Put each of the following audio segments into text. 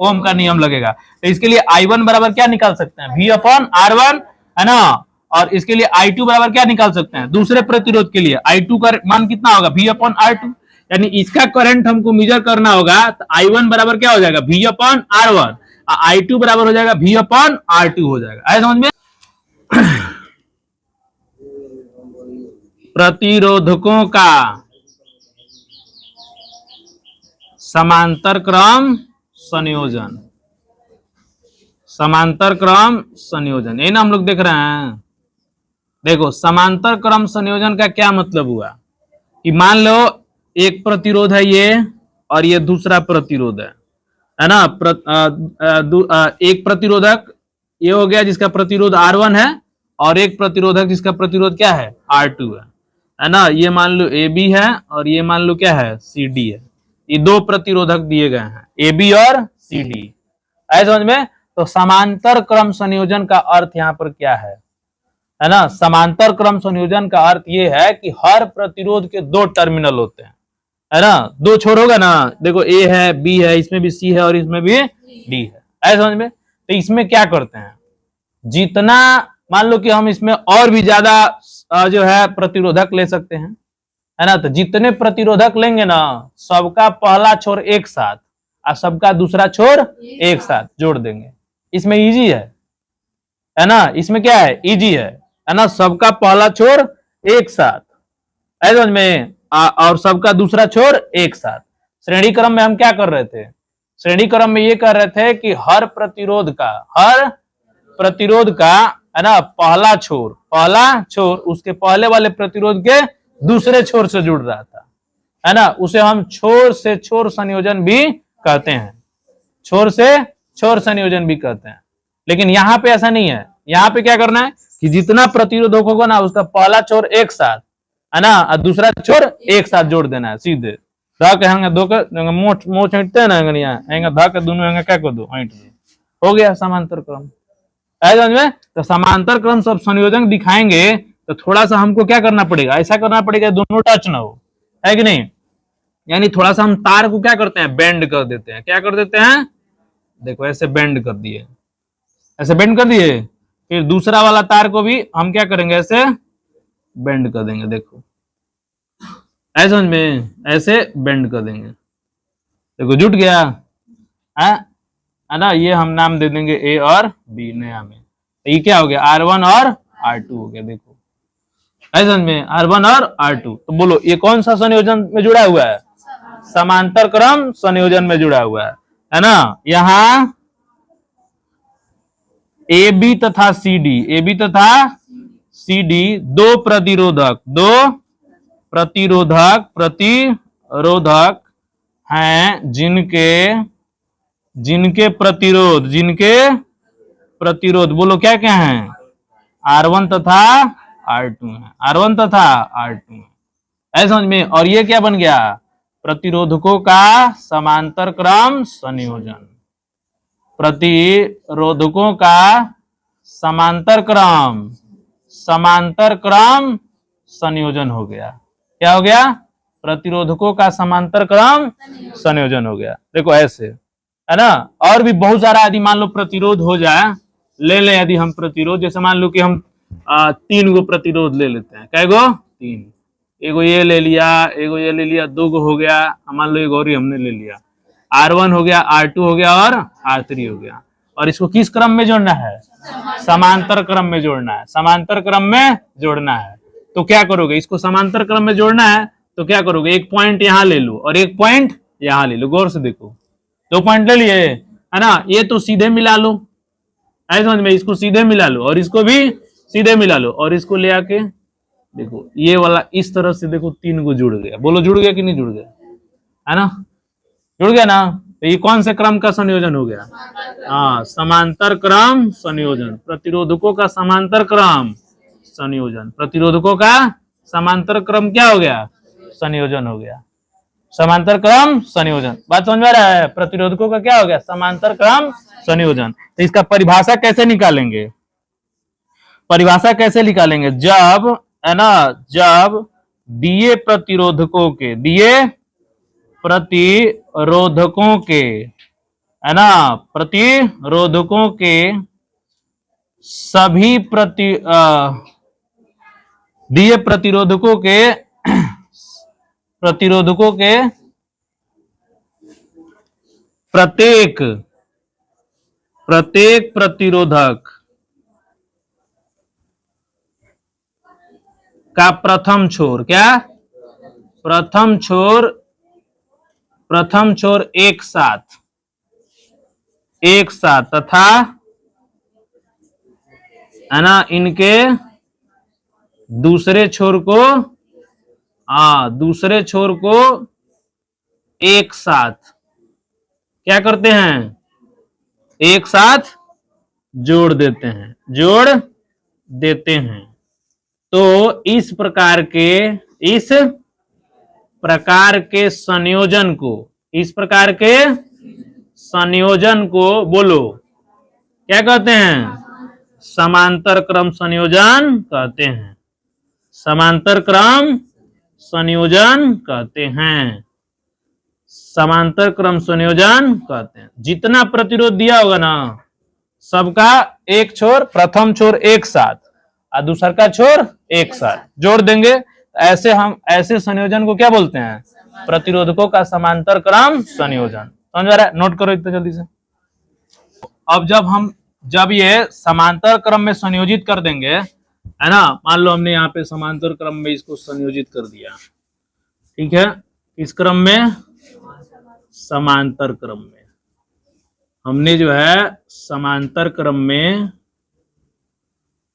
ओम का नियम लगेगा। तो इसके लिए I1 बराबर क्या निकाल सकते हैं, V अपॉन R1, है ना। और इसके लिए I2 बराबर क्या निकाल सकते हैं, दूसरे प्रतिरोध के लिए I2 का मान कितना होगा, V अपॉन R2। यानी इसका करंट हमको मेजर करना होगा, तो I1 बराबर क्या हो जाएगा, V अपॉन R1, I2 बराबर हो जाएगा V अपॉन R2 हो जाएगा। आया समझ में। प्रतिरोधकों का समांतर क्रम संयोजन, समांतर क्रम संयोजन, ये ना हम लोग देख रहे हैं। देखो समांतर क्रम संयोजन का क्या मतलब हुआ कि मान लो एक प्रतिरोध है ये और ये दूसरा प्रतिरोध है ना। एक प्रतिरोधक ये हो गया जिसका प्रतिरोध R1 है, और एक प्रतिरोधक जिसका प्रतिरोध क्या है, R2 है ना। ये मान लो AB है और ये मान लो क्या है, CD है। ये दो प्रतिरोधक दिए गए हैं, AB और CD। ऐसे समझ में। तो समांतर क्रम संयोजन का अर्थ यहाँ पर क्या है ना। समांतर क्रम संयोजन का अर्थ ये है कि हर प्रतिरोध के दो टर्मिनल होते हैं, है ना। दो छोर होगा ना, देखो A है, B है, इसमें भी C है और इसमें भी D है। ऐसे समझ में। तो इसमें क्या करते हैं, जितना मान लो कि हम इसमें और भी ज्यादा जो है प्रतिरोधक ले सकते हैं, है ना। तो जितने प्रतिरोधक लेंगे ना, सबका पहला छोर एक साथ और सबका दूसरा छोर एक साथ जोड़ देंगे। इसमें इजी है ना। इसमें क्या है, इजी है ना। सबका पहला छोर एक साथ, ऐसे समझ में, और सबका दूसरा छोर एक साथ। श्रेणी क्रम में हम क्या कर रहे थे, श्रेणी क्रम में ये कर रहे थे कि हर प्रतिरोध का है ना पहला छोर उसके पहले वाले प्रतिरोध के दूसरे छोर से जुड़ रहा था, है ना। उसे हम छोर से छोर संयोजन भी कहते हैं, छोर से छोर संयोजन भी कहते हैं। लेकिन यहाँ पे ऐसा नहीं है। यहाँ पे क्या करना है कि जितना प्रतिरोधक होगा ना, उसका पहला छोर एक साथ, है ना, और दूसरा छोर एक साथ जोड़ देना है सीधे। मोच हिटते हैं ना, धा के दोनों क्या कर दो, हो गया समांतर क्रम। समझ में। तो समांतर क्रम सब संयोजन दिखाएंगे तो थोड़ा सा हमको क्या करना पड़ेगा, ऐसा करना पड़ेगा दोनों टच ना हो, है कि नहीं। यानी थोड़ा सा हम तार को क्या करते हैं, बेंड कर देते हैं। क्या कर देते हैं, देखो ऐसे बेंड कर दिए, ऐसे बेंड कर दिए। फिर दूसरा वाला तार को भी हम क्या करेंगे, ऐसे बेंड कर देंगे। देखो ऐसे समझ में, ऐसे बेंड कर देंगे। देखो जुट गया है ना। ये हम नाम दे देंगे A और B नया में। तो ये क्या हो गया, R1 और R2 हो गया। देखो ऐसे समझ में, R1 और R2। तो बोलो ये कौन सा संयोजन में जुड़ा हुआ है, समांतर क्रम संयोजन में जुड़ा हुआ है ना। यहां AB तथा CD दो प्रतिरोधक हैं जिनके प्रतिरोध बोलो क्या क्या हैं, R1 तथा R2 है, R1 तथा R2 है। ऐसे समझ में। और ये क्या बन गया, प्रतिरोधकों का समांतर क्रम संयोजन। प्रतिरोधकों का समांतर क्रम संयोजन हो गया। क्या हो गया, प्रतिरोधकों का समांतर क्रम संयोजन हो गया। देखो ऐसे, है ना। और भी बहुत सारा यदि मान लो प्रतिरोध हो जाए, ले ले यदि हम प्रतिरोध, जैसे मान लो कि हम 3 गो प्रतिरोध ले लेते हैं। कै गो, 3। एगो ये ले लिया, एगो ये ले लिया, 2 गो हो गया। मान लो एक और ही हमने ले लिया, R1 हो गया, R2 हो गया और R3 हो गया। और इसको किस क्रम में जोड़ना है, समांतर क्रम में जोड़ना है, समांतर क्रम में जोड़ना है। तो क्या करोगे, इसको समांतर क्रम में जोड़ना है तो क्या करोगे, एक पॉइंट यहां ले लो और एक पॉइंट यहां ले लो। गौर से देखो, 2 पॉइंट ले लिए, है ना। ये तो सीधे मिला लो, ऐसे समझ में, इसको सीधे मिला लो और इसको भी सीधे मिला लो और इसको ले आके देखो, ये वाला इस तरह से देखो 3 को जुड़ गया। बोलो जुड़ गया कि नहीं जुड़ गया, है ना, जुड़ गया ना। तो ये कौन से क्रम का संयोजन हो गया, हाँ, समांतर क्रम संयोजन। प्रतिरोधकों का समांतर क्रम संयोजन, प्रतिरोधकों का समांतर क्रम क्या हो गया, संयोजन हो गया, समांतर क्रम संयोजन। बात समझ में आ रहा है, प्रतिरोधकों का क्या हो गया, समांतर क्रम संयोजन। तो इसका परिभाषा कैसे निकालेंगे, परिभाषा कैसे निकालेंगे, जब, है ना, जब दिए प्रतिरोधकों के है ना, प्रतिरोधकों के सभी दिए प्रतिरोधकों के प्रत्येक प्रतिरोधक का प्रथम छोर क्या, प्रथम छोर एक साथ तथा है ना इनके दूसरे छोर को एक साथ क्या करते हैं, एक साथ जोड़ देते हैं। तो इस प्रकार के संयोजन को बोलो क्या कहते हैं, समांतर क्रम संयोजन कहते हैं। समांतर क्रम संयोजन कहते हैं। जितना प्रतिरोध दिया होगा ना, सबका एक छोर, प्रथम छोर एक साथ और दूसरा का छोर एक साथ जोड़ देंगे। ऐसे संयोजन को क्या बोलते हैं, प्रतिरोधकों का समांतर क्रम संयोजन। समझ आ रहा है, नोट करो इतना जल्दी से। अब जब ये समांतर क्रम में संयोजित कर देंगे, है ना, मान लो हमने यहाँ पे समांतर क्रम में इसको संयोजित कर दिया, ठीक है, इस क्रम में समांतर क्रम में हमने जो है समांतर क्रम में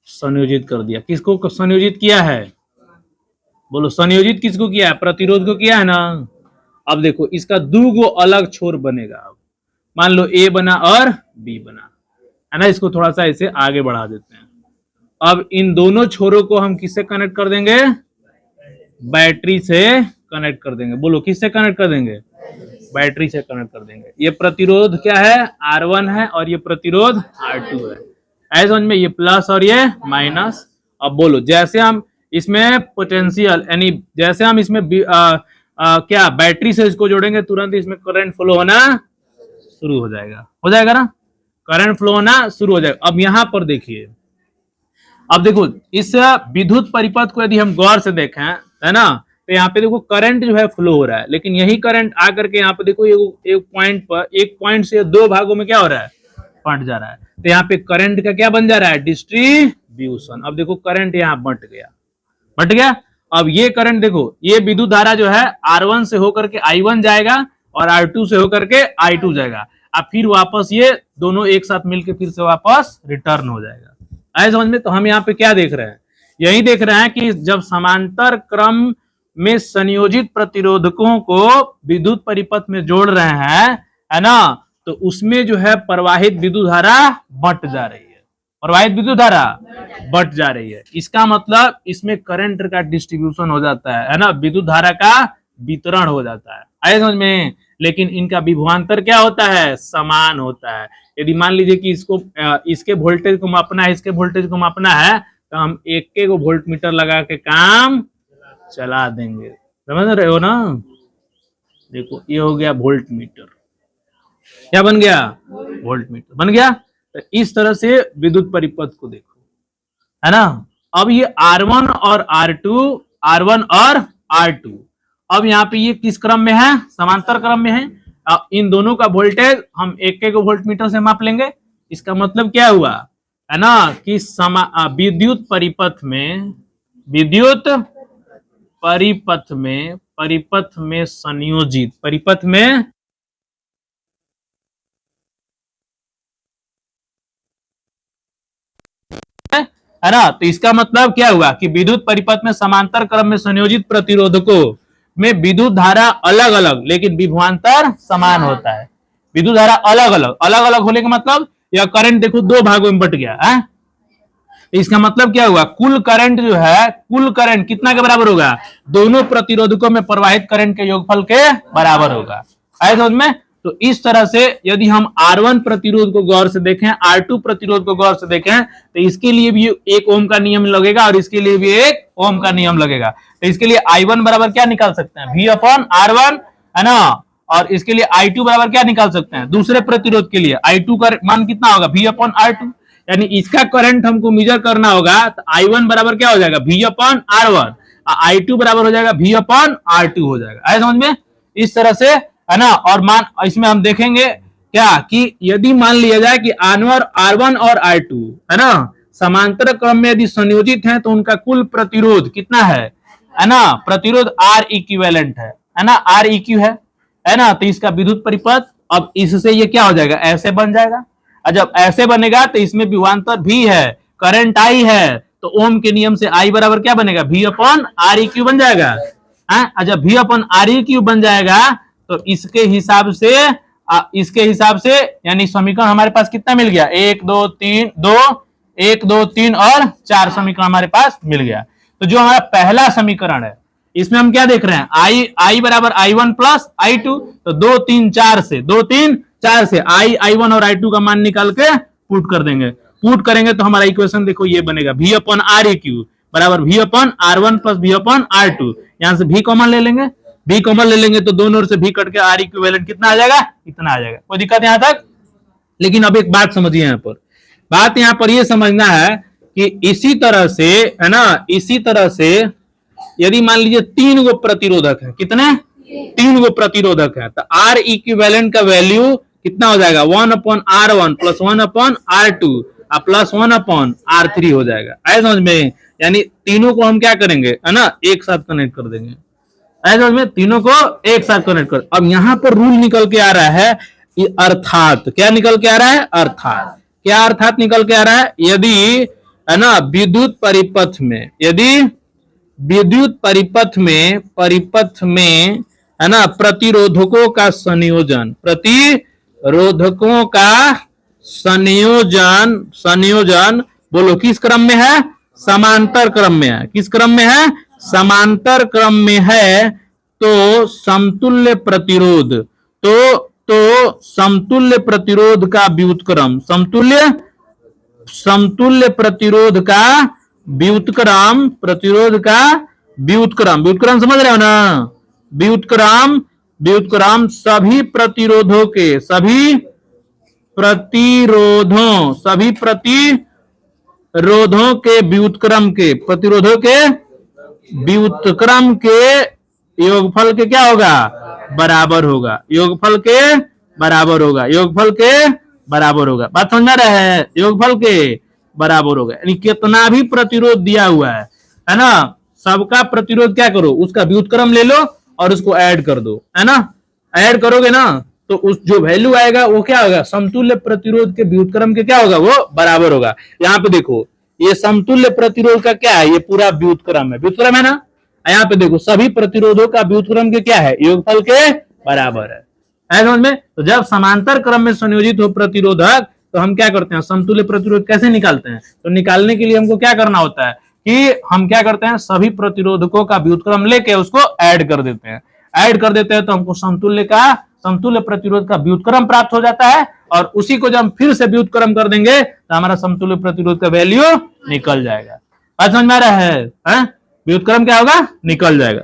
संयोजित कर दिया। किसको संयोजित किया है, बोलो संयोजित किसको किया है, प्रतिरोध को किया है ना। अब देखो इसका दो अलग छोर बनेगा। अब मान लो ए बना और बी बना, है ना, इसको थोड़ा सा ऐसे आगे बढ़ा देते हैं। अब इन दोनों छोरों को हम किससे कनेक्ट कर देंगे, बैटरी से कनेक्ट कर देंगे। बोलो किससे कनेक्ट कर देंगे, बैटरी से कनेक्ट कर देंगे। ये प्रतिरोध क्या है, R1 है और ये प्रतिरोध R2 है। ऐसे समझ में, ये प्लस और ये माइनस। अब बोलो जैसे हम इसमें पोटेंशियल यानी जैसे हम इसमें क्या बैटरी से इसको जोड़ेंगे, तुरंत इसमें करंट फ्लो होना शुरू हो जाएगा ना, करंट फ्लो होना शुरू हो जाएगा। अब यहां पर देखिए, अब देखो इस विद्युत परिपथ को यदि हम गौर से देखें, है ना, तो यहाँ पे देखो करंट जो है फ्लो हो रहा है, लेकिन यही करंट आकर के यहाँ पे देखो एक पॉइंट से दो भागों में क्या हो रहा है, बंट जा रहा है। तो यहाँ पे करंट का क्या बन जा रहा है, डिस्ट्रीब्यूशन। अब देखो करंट यहाँ बंट गया। अब ये करंट देखो, ये विद्युत धारा जो है R1 से होकर के I1 जाएगा और R2 से होकर के I2 जाएगा। अब फिर वापस ये दोनों एक साथ मिलकर फिर से वापस रिटर्न हो जाएगा। आए समझ में। तो हम यहाँ पे क्या देख रहे हैं, यही देख रहे हैं कि जब समांतर क्रम में संयोजित प्रतिरोधकों को विद्युत परिपथ में जोड़ रहे हैं, है ना, तो उसमें जो है प्रवाहित विद्युत धारा बंट जा रही है, बंट जा रही है। इसका मतलब इसमें करंट का डिस्ट्रीब्यूशन हो जाता है ना, विद्युत धारा का वितरण हो जाता है। आए समझ में। लेकिन इनका विभवांतर क्या होता है, समान होता है। यदि मान लीजिए कि इसके वोल्टेज को मापना है, इसके वोल्टेज को मापना है, तो हम एक वोल्ट मीटर लगा के काम चला देंगे। समझ रहे हो ना। देखो ये हो गया वोल्ट मीटर, क्या बन गया, वोल्ट मीटर बन गया। तो इस तरह से विद्युत परिपथ को देखो, है ना। अब ये R1 और R2 अब यहाँ पे ये किस क्रम में है, समांतर क्रम में है। इन दोनों का वोल्टेज हम एक वोल्ट मीटर से माप लेंगे। इसका मतलब क्या हुआ, है ना, कि विद्युत परिपथ में संयोजित है ना। तो इसका मतलब क्या हुआ कि विद्युत परिपथ में समांतर क्रम में संयोजित प्रतिरोधकों में विद्युत धारा अलग अलग लेकिन विभवांतर समान होता है। विद्युत धारा अलग अलग होने का मतलब यह करंट देखो दो भागों में बट गया है। इसका मतलब क्या हुआ, कुल करंट जो है, कुल करंट कितना के बराबर होगा, दोनों प्रतिरोधकों में प्रवाहित करंट के योगफल के बराबर होगा। आए समझ में। तो इस तरह से यदि हम R1 प्रतिरोध को गौर से देखें, R2 प्रतिरोध को गौर से देखें, तो इसके लिए भी 1 ओम का नियम लगेगा और इसके लिए भी 1 ओम का नियम लगेगा। तो इसके लिए I1 बराबर क्या निकाल सकते हैं, V/R1, है ना, और इसके लिए I2 बराबर क्या निकाल सकते हैं, दूसरे प्रतिरोध के लिए I2 का मान कितना होगा, V/R2, यानी इसका करंट हमको मेजर करना होगा तो I1 बराबर क्या हो जाएगा, V/R1, I2 बराबर हो जाएगा V/R2 हो जाएगा। आए समझ में, इस तरह से है ना। और मान इसमें हम देखेंगे क्या कि यदि मान लिया जाए कि R1 और R2 है ना समांतर क्रम में यदि संयोजित हैं तो उनका कुल प्रतिरोध कितना है ना, प्रतिरोध R इक्विवेलेंट है ना, R इक्यू है ना। तो इसका विद्युत परिपथ अब इससे ये क्या हो जाएगा, ऐसे बन जाएगा। और जब ऐसे बनेगा तो इसमें विभवांतर भी है, करंट I है, तो ओम के नियम से I बराबर क्या बनेगा, V/Req बन जाएगा। जब V/Req बन जाएगा तो इसके हिसाब से यानी समीकरण हमारे पास कितना मिल गया, 1 2 3 और 4 समीकरण हमारे पास मिल गया। तो जो हमारा पहला समीकरण है इसमें हम क्या देख रहे हैं, I बराबर I1 प्लस I2, तो 2 3 4 से I1 और I2 का मान निकाल के पुट कर देंगे। पुट करेंगे तो हमारा इक्वेशन देखो ये बनेगा, V/Req बराबर V/R1 प्लस V/R2। यहां से V कॉमन ले लेंगे, V कॉमन ले लेंगे तो दोनों ओर से V कट के R इक्विवेलेंट कितना आ जाएगा, इतना आ जाएगा। कोई दिक्कत यहां तक। लेकिन अब एक बात समझिए, यहाँ पर बात यहाँ पर ये समझना है कि इसी तरह से है ना, इसी तरह से यदि मान लीजिए 3 गो प्रतिरोधक है, कितने 3 गो प्रतिरोधक है, तो R इक्विवेलेंट का वैल्यू कितना हो जाएगा, 1/R1 plus 1/R2 plus 1/R3 हो जाएगा। ऐसा समझ में, यानी तीनों को हम क्या करेंगे है ना, एक साथ कनेक्ट कर देंगे। ऐसा समझ में, तीनों को एक साथ कनेक्ट कर। अब यहां पर रूल निकल के आ रहा है, अर्थात क्या निकल के आ रहा है, अर्थात क्या, अर्थात निकल के आ रहा है, यदि है ना विद्युत परिपथ में, यदि विद्युत परिपथ में है ना प्रतिरोधकों का संयोजन बोलो किस क्रम में है, समांतर क्रम में है। किस क्रम में है, समांतर क्रम में है। तो समतुल्य प्रतिरोध, तो समतुल्य प्रतिरोध का व्युत्क्रम, समतुल्य प्रतिरोध का व्युत्क्रम, व्युत्क्रम समझ रहे हो ना, व्युत्क्रम सभी प्रतिरोधों के व्युत्क्रम के, प्रतिरोधों के व्युत्क्रम के योगफल के क्या होगा, बराबर होगा, योगफल के बराबर होगा। बात समझ रहे हैं, योगफल के बराबर होगा। यानी कितना भी प्रतिरोध दिया हुआ है ना, सबका प्रतिरोध क्या करो, उसका व्युत्क्रम ले लो और उसको ऐड कर दो, है ना। ऐड करोगे ना तो उस जो वैल्यू आएगा वो क्या होगा, समतुल्य प्रतिरोध के व्युत्क्रम के क्या होगा, वो बराबर होगा। यहाँ पे देखो ये समतुल्य प्रतिरोध का क्या है, ये पूरा व्युत्क्रम है ना। यहाँ पे देखो सभी प्रतिरोधों का व्युत्क्रम के क्या है, योगफल के बराबर है। समझ में। तो जब समांतर क्रम में संयोजित हो प्रतिरोधक तो हम क्या करते हैं, समतुल्य प्रतिरोध कैसे निकालते हैं, तो निकालने के लिए हमको क्या करना होता है कि हम क्या करते हैं, सभी प्रतिरोधकों का व्युत्क्रम लेके उसको ऐड कर देते हैं। ऐड कर देते हैं तो हमको समतुल्य प्रतिरोध का व्युत्क्रम प्राप्त हो जाता है, और उसी को जब हम फिर से व्युत्क्रम कर देंगे तो हमारा समतुल्य प्रतिरोध का वैल्यू निकल जाएगा। बात समझ में आ रहा है, व्युत्क्रम क्या होगा, निकल जाएगा।